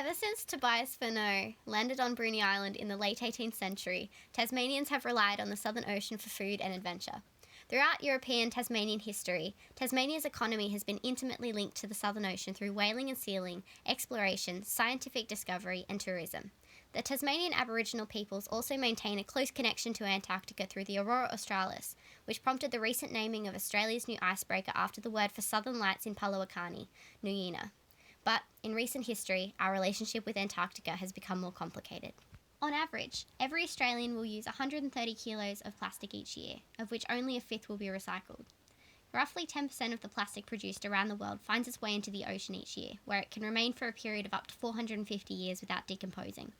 Ever since Tobias Furneaux landed on Bruny Island in the late 18th century, Tasmanians have relied on the Southern Ocean for food and adventure. Throughout European Tasmanian history, Tasmania's economy has been intimately linked to the Southern Ocean through whaling and sealing, exploration, scientific discovery, and tourism. The Tasmanian Aboriginal peoples also maintain a close connection to Antarctica through the Aurora Australis, which prompted the recent naming of Australia's new icebreaker after the word for southern lights in Palawakani, Nuyina. But in recent history, our relationship with Antarctica has become more complicated. On average, every Australian will use 130 kilos of plastic each year, of which only a fifth will be recycled. Roughly 10% of the plastic produced around the world finds its way into the ocean each year, where it can remain for a period of up to 450 years without decomposing.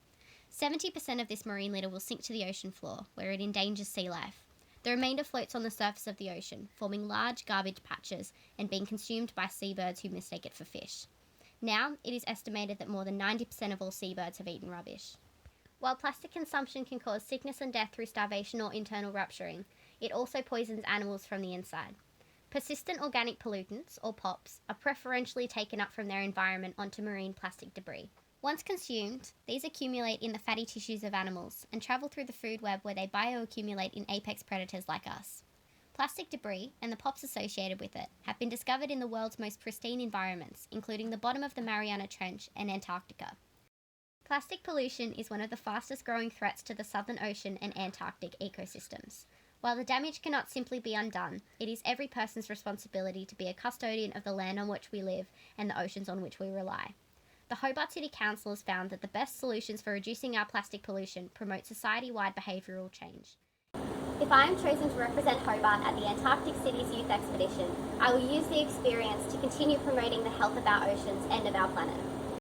70% of this marine litter will sink to the ocean floor, where it endangers sea life. The remainder floats on the surface of the ocean, forming large garbage patches and being consumed by seabirds who mistake it for fish. Now, it is estimated that more than 90% of all seabirds have eaten rubbish. While plastic consumption can cause sickness and death through starvation or internal rupturing, it also poisons animals from the inside. Persistent organic pollutants, or POPs, are preferentially taken up from their environment onto marine plastic debris. Once consumed, these accumulate in the fatty tissues of animals and travel through the food web where they bioaccumulate in apex predators like us. Plastic debris, and the POPs associated with it, have been discovered in the world's most pristine environments, including the bottom of the Mariana Trench and Antarctica. Plastic pollution is one of the fastest growing threats to the Southern Ocean and Antarctic ecosystems. While the damage cannot simply be undone, it is every person's responsibility to be a custodian of the land on which we live and the oceans on which we rely. The Hobart City Council has found that the best solutions for reducing our plastic pollution promote society-wide behavioural change. If I am chosen to represent Hobart at the Antarctic Cities Youth Expedition, I will use the experience to continue promoting the health of our oceans and of our planet.